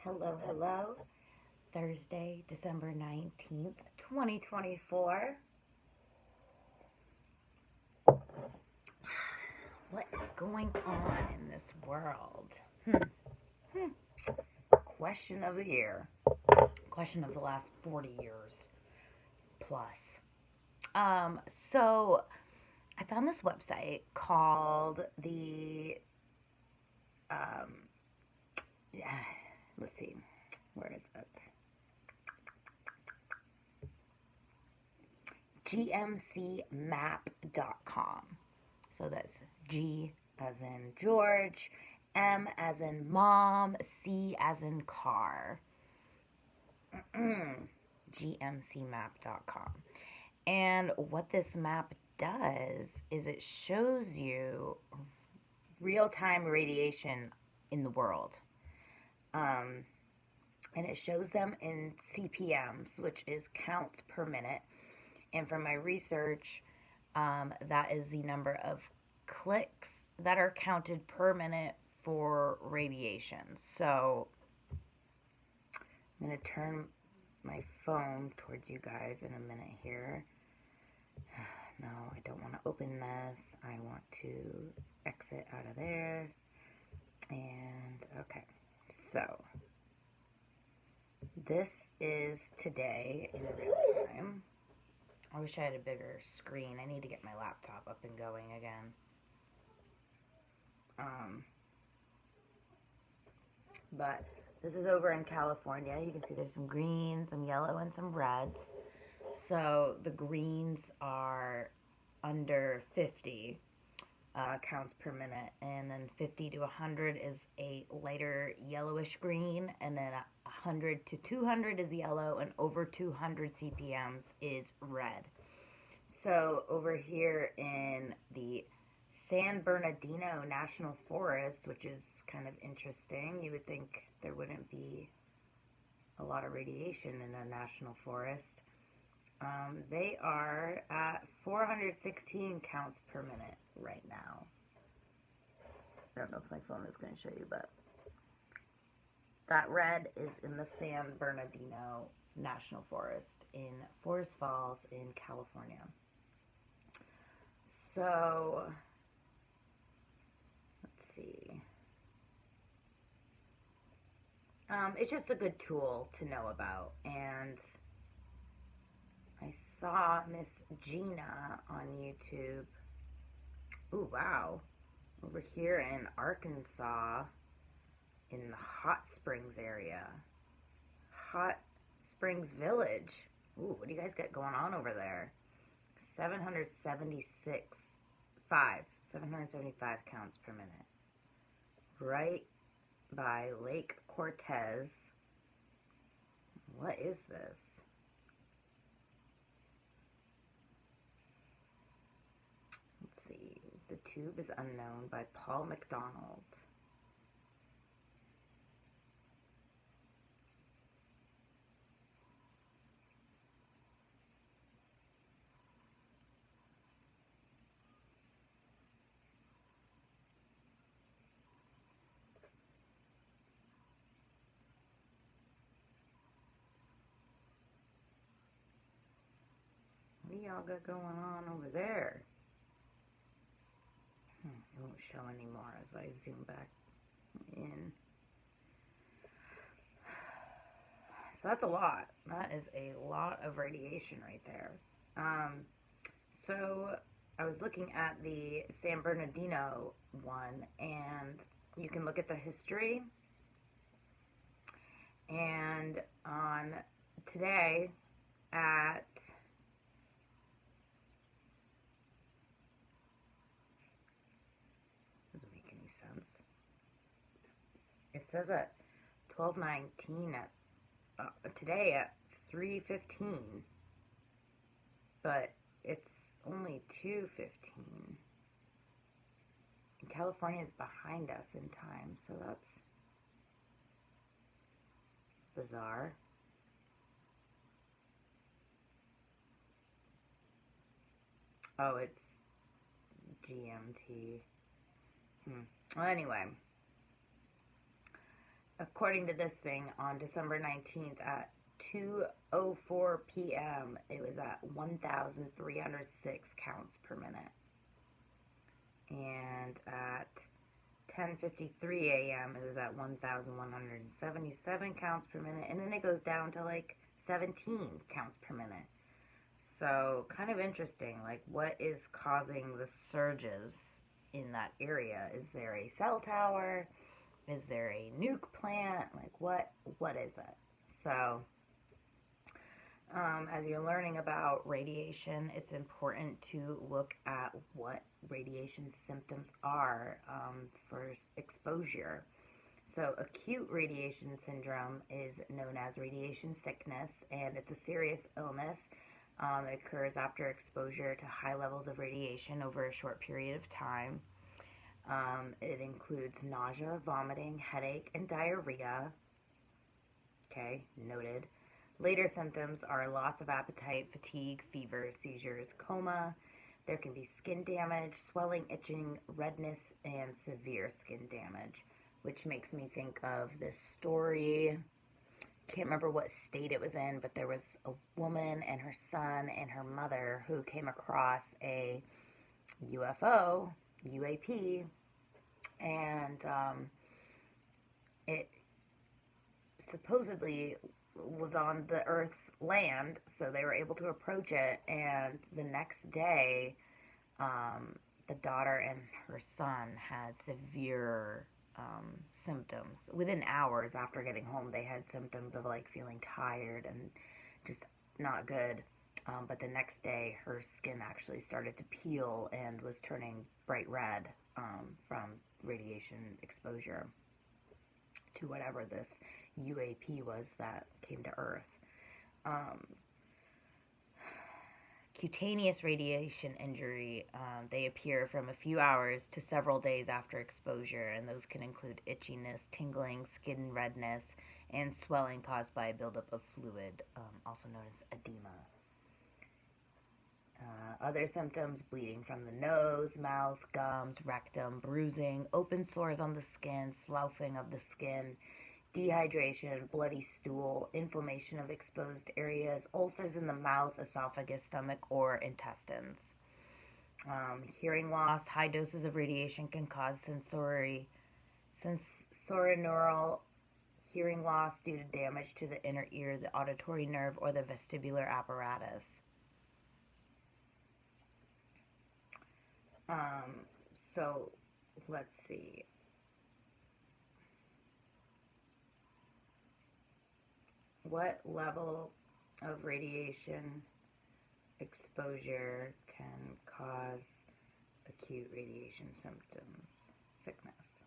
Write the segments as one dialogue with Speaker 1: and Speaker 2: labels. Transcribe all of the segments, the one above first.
Speaker 1: Hello, hello. Thursday, December 19th, 2024. What is going on in this world? Question of the year. Question of the last 40 years plus. So I found this website called yeah, let's see, where is it? gmcmap.com. So that's G as in George, M as in mom, C as in car. gmcmap.com. And what this map does is it shows you real time radiation in the world. And it shows them in CPMs, which is counts per minute. And from my research, that is the number of clicks that are counted per minute for radiation. So I'm going to turn my phone towards you guys in a minute here. No, I don't want to open this. I want to exit out of there. And okay, so this is today in real time. I wish I had a bigger screen. I need to get my laptop up and going again. But this is over in California. You can see there's some greens, some yellow, and some reds. So the greens are under 50 counts per minute, and then 50 to 100 is a lighter yellowish green, and then 100 to 200 is yellow, and over 200 CPMs is red. So over here in the San Bernardino National Forest, which is kind of interesting, you would think there wouldn't be a lot of radiation in a national forest. They are at 416 counts per minute right now. I don't know if my phone is going to show you, but that red is in the San Bernardino National Forest in Forest Falls in California. So, let's see. It's just a good tool to know about, and I saw Miss Gina on YouTube. Ooh, wow. Over here in Arkansas, in the Hot Springs area. Hot Springs Village. Ooh, what do you guys got going on over there? 775 counts per minute. Right by Lake Cortez. What is this? Let's see. The Tube is Unknown by Paul McDonald. What do y'all got going on over there? It won't show anymore as I zoom back in. So that's a lot. That is a lot of radiation right there. So I was looking at the San Bernardino one, and you can look at the history. And on today at doesn't make any sense. It says at 12:19 at today at 3:15, but it's only 2:15. And California is behind us in time, so that's bizarre. Oh, it's GMT. Well, anyway, according to this thing, on December 19th at 2:04 p.m., it was at 1,306 counts per minute. And at 10:53 a.m., it was at 1,177 counts per minute. And then it goes down to like 17 counts per minute. So, kind of interesting. Like, what is causing the surges in that area? Is there a cell tower? Is there a nuke plant? Like, what is it? So, as you're learning about radiation, it's important to look at what radiation symptoms are for exposure. So, acute radiation syndrome is known as radiation sickness, and it's a serious illness. It occurs after exposure to high levels of radiation over a short period of time. It includes nausea, vomiting, headache, and diarrhea. Okay, noted. Later symptoms are loss of appetite, fatigue, fever, seizures, coma. There can be skin damage, swelling, itching, redness, and severe skin damage, which makes me think of this story. Can't remember what state it was in, but there was a woman and her son and her mother who came across a UFO, UAP, and it supposedly was on the Earth's land, so they were able to approach it, and the next day, the daughter and her son had severe symptoms. Within hours after getting home, they had symptoms of like feeling tired and just not good. But the next day, her skin actually started to peel and was turning bright red from radiation exposure to whatever this UAP was that came to Earth. Cutaneous radiation injury, they appear from a few hours to several days after exposure, and those can include itchiness, tingling, skin redness, and swelling caused by a buildup of fluid, also known as edema. Other symptoms: bleeding from the nose, mouth, gums, rectum, bruising, open sores on the skin, sloughing of the skin, dehydration, bloody stool, inflammation of exposed areas, ulcers in the mouth, esophagus, stomach, or intestines. Hearing loss. High doses of radiation can cause sensorineural hearing loss due to damage to the inner ear, the auditory nerve, or the vestibular apparatus. So let's see. What level of radiation exposure can cause acute radiation symptoms, sickness?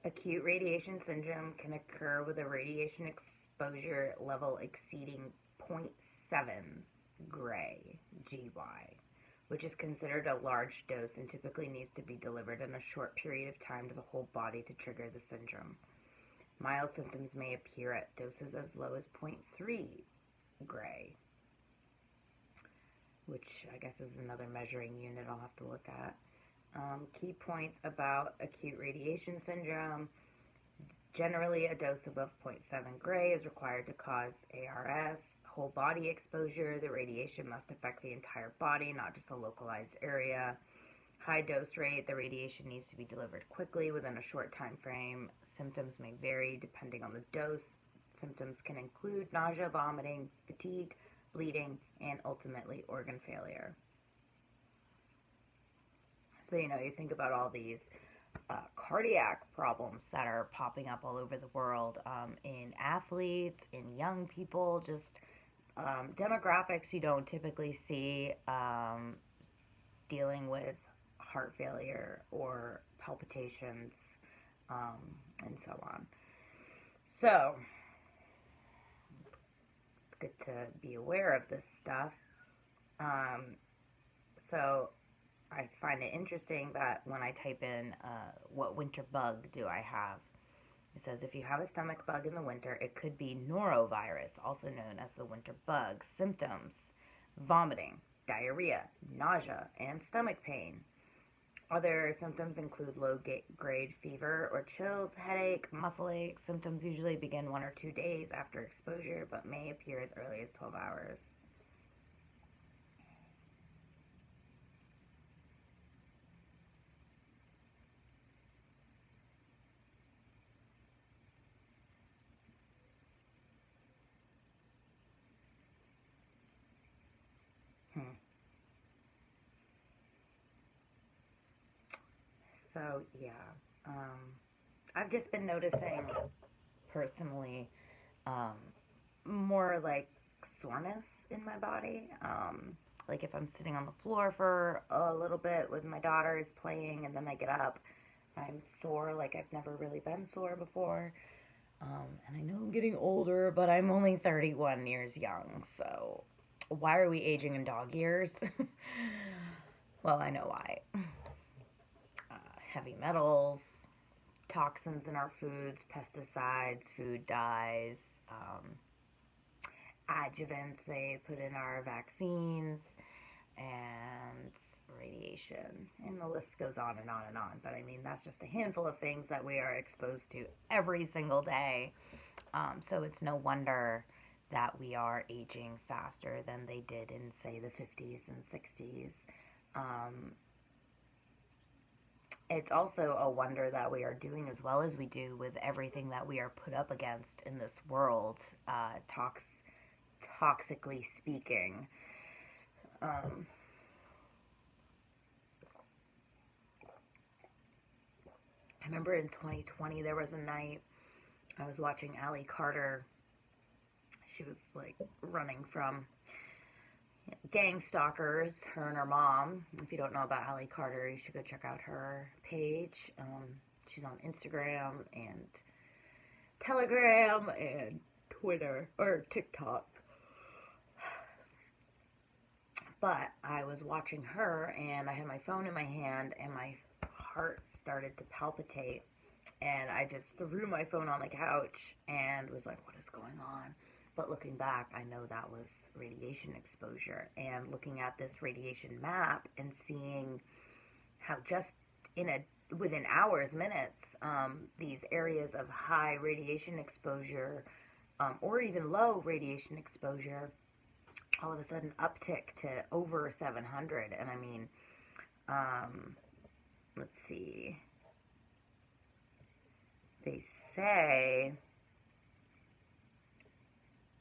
Speaker 1: Acute radiation syndrome can occur with a radiation exposure level exceeding 0.7 gray, GY, which is considered a large dose and typically needs to be delivered in a short period of time to the whole body to trigger the syndrome. Mild symptoms may appear at doses as low as 0.3 gray, which I guess is another measuring unit I'll have to look at. Key points about acute radiation syndrome. Generally, a dose above 0.7 gray is required to cause ARS. Whole body exposure. The radiation must affect the entire body, not just a localized area. High dose rate. The radiation needs to be delivered quickly within a short time frame. Symptoms may vary depending on the dose. Symptoms can include nausea, vomiting, fatigue, bleeding, and ultimately organ failure. So, you think about all these cardiac problems that are popping up all over the world in athletes, in young people, just demographics you don't typically see dealing with heart failure or palpitations and so on. So it's good to be aware of this stuff. So I find it interesting that when I type in what winter bug do I have, it says if you have a stomach bug in the winter, it could be norovirus, also known as the winter bug. Symptoms: vomiting, diarrhea, nausea, and stomach pain. Other symptoms include low-grade fever or chills, headache, muscle ache. Symptoms usually begin 1 or 2 days after exposure, but may appear as early as 12 hours. Hmm. So, yeah. Um, I've just been noticing personally um, more like soreness in my body. Like if I'm sitting on the floor for a little bit with my daughters playing and then I get up, I'm sore like I've never really been sore before. And I know I'm getting older, but I'm only 31 years young, so why are we aging in dog years? Well, I know why. Heavy metals, toxins in our foods, pesticides, food dyes, adjuvants they put in our vaccines, and radiation. And the list goes on and on and on. But I mean, that's just a handful of things that we are exposed to every single day. So it's no wonder that we are aging faster than they did in, say, the 50s and 60s. Um, it's also a wonder that we are doing as well as we do with everything that we are put up against in this world, toxically speaking. Um, I remember in 2020 there was a night I was watching Allie Carter. She was like running from gang stalkers, her and her mom. If you don't know about Allie Carter, you should go check out her page. She's on Instagram and Telegram and Twitter or TikTok. But I was watching her and I had my phone in my hand and my heart started to palpitate. And I just threw my phone on the couch and was like, what is going on? But looking back, I know that was radiation exposure. And looking at this radiation map and seeing how just in a within hours, minutes, these areas of high radiation exposure or even low radiation exposure all of a sudden uptick to over 700. And I mean, let's see. They say,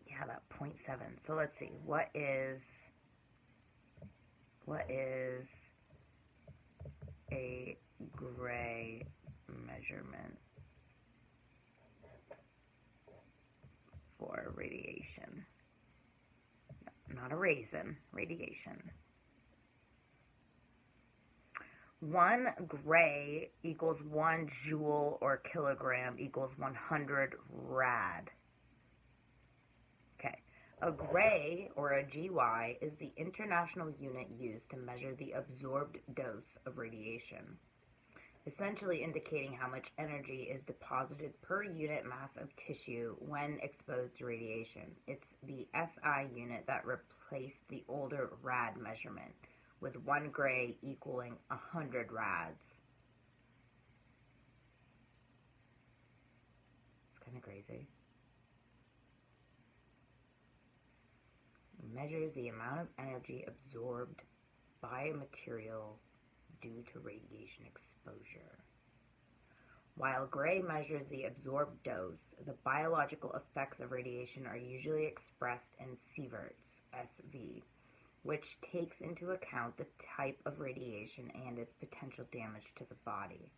Speaker 1: yeah, about 0.7. So let's see. What is a gray measurement for radiation? Not a raisin, radiation. 1 gray equals 1 joule or kilogram equals 100 rad. Okay. A gray, or a GY, is the international unit used to measure the absorbed dose of radiation, essentially indicating how much energy is deposited per unit mass of tissue when exposed to radiation. It's the SI unit that replaced the older rad measurement, with 1 gray equaling 100 rads. It's kind of crazy. It measures the amount of energy absorbed by a material due to radiation exposure. While gray measures the absorbed dose, the biological effects of radiation are usually expressed in sieverts, SV, which takes into account the type of radiation and its potential damage to the body.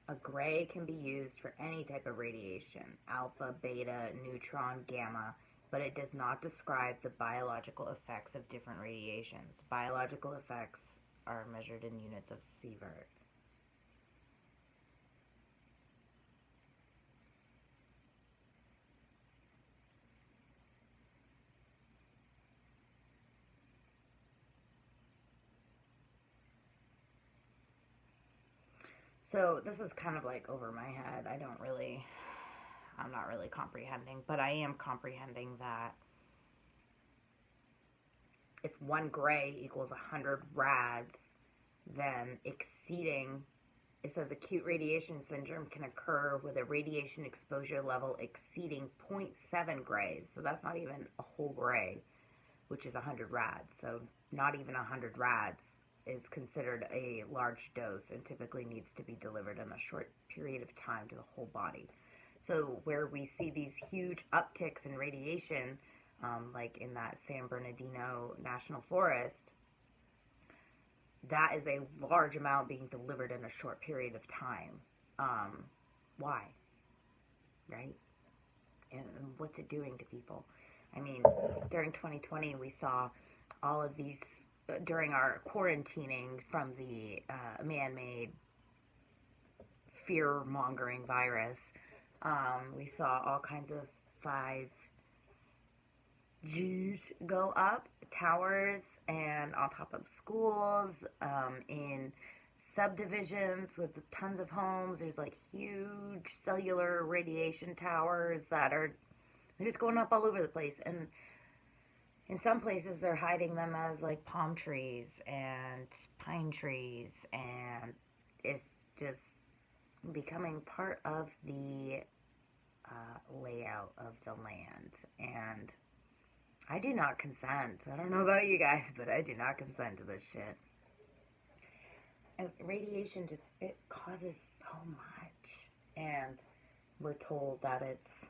Speaker 1: A gray can be used for any type of radiation, alpha, beta, neutron, gamma, but it does not describe the biological effects of different radiations. Biological effects are measured in units of sievert. So this is kind of like over my head. I'm not really comprehending, but I am comprehending that if 1 gray equals 100 rads, then exceeding, it says acute radiation syndrome can occur with a radiation exposure level exceeding zero point 0.7 grays. So that's not even a whole gray, which is 100 rads. So not even 100 rads is considered a large dose and typically needs to be delivered in a short period of time to the whole body. So where we see these huge upticks in radiation, like in that San Bernardino National Forest, that is a large amount being delivered in a short period of time. Why? Right? And what's it doing to people? I mean, during 2020, we saw all of these, during our quarantining from the man-made fear-mongering virus, we saw all kinds of 5Gs go up, towers, and on top of schools, in subdivisions with tons of homes. There's like huge cellular radiation towers that are, they're just going up all over the place. And in some places, they're hiding them as like palm trees and pine trees, and it's just becoming part of the layout of the land. And I do not consent. I don't know about you guys, but I do not consent to this shit. And radiation just, it causes so much. And we're told that it's,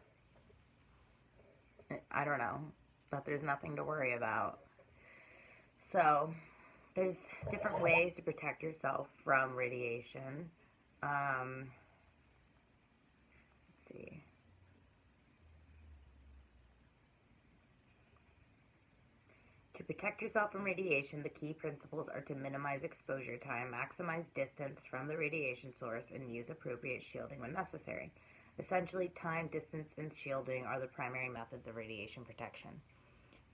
Speaker 1: I don't know, that there's nothing to worry about. So there's different ways to protect yourself from radiation. Let's see. To protect yourself from radiation, the key principles are to minimize exposure time, maximize distance from the radiation source, and use appropriate shielding when necessary. Essentially, time, distance, and shielding are the primary methods of radiation protection.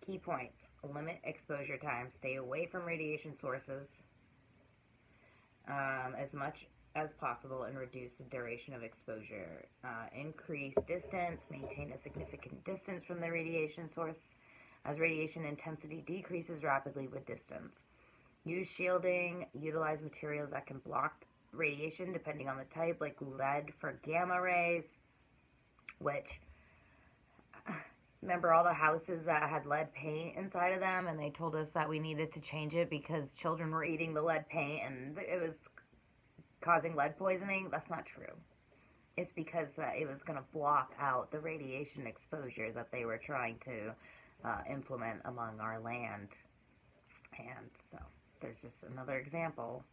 Speaker 1: Key points: limit exposure time, stay away from radiation sources as much as possible, and reduce the duration of exposure. Increase distance, maintain a significant distance from the radiation source, as radiation intensity decreases rapidly with distance. Use shielding, utilize materials that can block radiation depending on the type, like lead for gamma rays, which, remember all the houses that had lead paint inside of them, and they told us that we needed to change it because children were eating the lead paint and it was causing lead poisoning? That's not true. It's because that it was going to block out the radiation exposure that they were trying to implement among our land. And so there's just another example.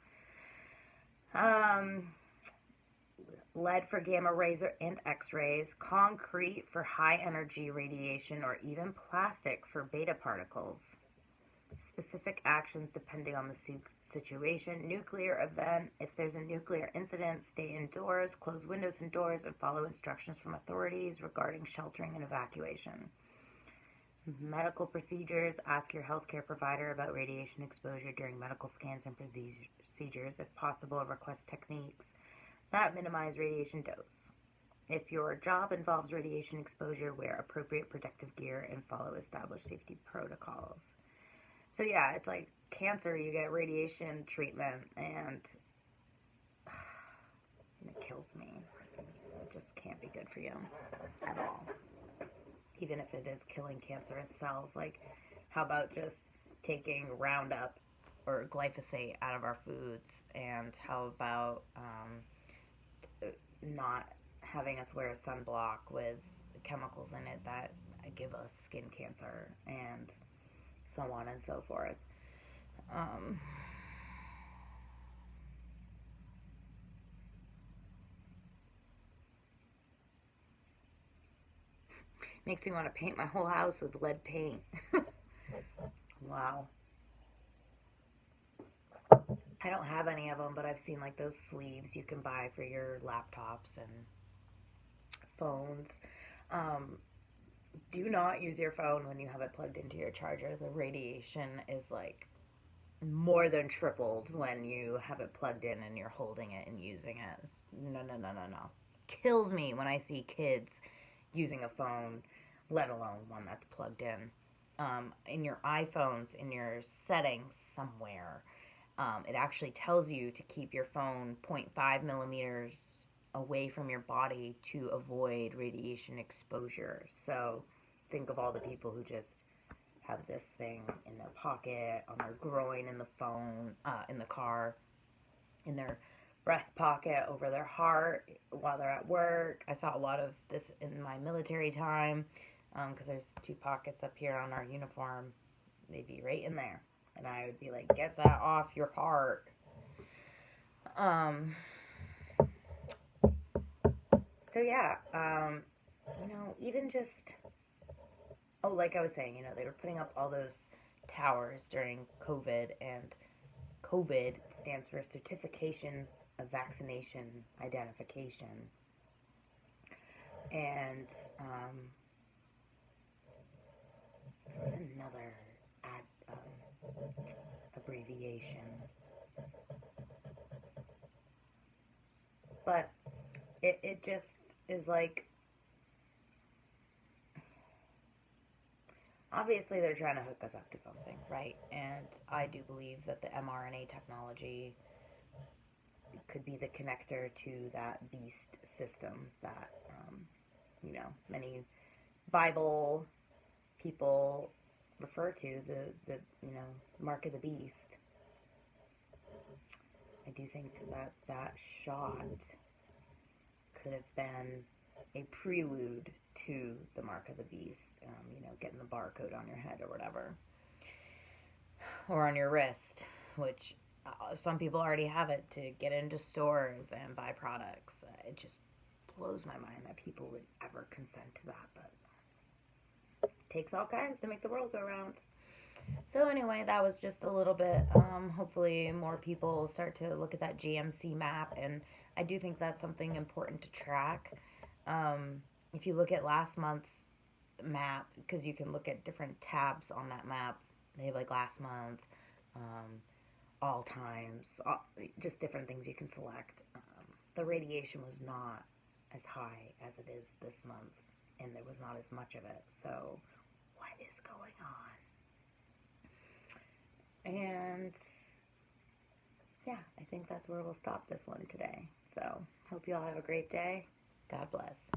Speaker 1: Lead for gamma rays and X-rays, concrete for high energy radiation, or even plastic for beta particles. Specific actions depending on the situation. Nuclear event: if there's a nuclear incident, stay indoors, close windows and doors, and follow instructions from authorities regarding sheltering and evacuation. Medical procedures: ask your healthcare provider about radiation exposure during medical scans and procedures. If possible, request techniques that minimize radiation dose. If your job involves radiation exposure, wear appropriate protective gear and follow established safety protocols. So yeah, it's like cancer, you get radiation treatment and it kills me. It just can't be good for you at all. Even if it is killing cancerous cells. Like, how about just taking Roundup or glyphosate out of our foods? And how about not having us wear a sunblock with chemicals in it that give us skin cancer, and so on and so forth. Makes me want to paint my whole house with lead paint. Wow. I don't have any of them, but I've seen like those sleeves you can buy for your laptops and phones. Do not use your phone when you have it plugged into your charger. The radiation is like more than tripled when you have it plugged in and you're holding it and using it. No, no, no, no, no. Kills me when I see kids using a phone, let alone one that's plugged in. in your iPhones, in your settings somewhere, it actually tells you to keep your phone 0.5 millimeters away from your body to avoid radiation exposure. So think of all the people who just have this thing in their pocket, on their groin, in the phone, in the car, in their breast pocket, over their heart while they're at work. I saw a lot of this in my military time because there's two pockets up here on our uniform. They'd be right in there. And I would be like, get that off your heart. So yeah, even just, oh, like I was saying, they were putting up all those towers during COVID, and COVID stands for Certification of Vaccination Identification. And there was another abbreviation. But it just is like, obviously they're trying to hook us up to something, right? And I do believe that the mRNA technology could be the connector to that beast system that, many Bible people refer to, the mark of the beast. I do think that shot could have been a prelude to the mark of the beast, getting the barcode on your head or whatever, or on your wrist, which some people already have it to get into stores and buy products. It just blows my mind that people would ever consent to that, but it takes all kinds to make the world go round. So anyway, that was just a little bit. Hopefully more people start to look at that GMC map, and I do think that's something important to track. If you look at last month's map, because you can look at different tabs on that map, they have like last month, all times, just different things you can select. The radiation was not as high as it is this month, and there was not as much of it. So what is going on? And yeah, I think that's where we'll stop this one today. So hope you all have a great day. God bless.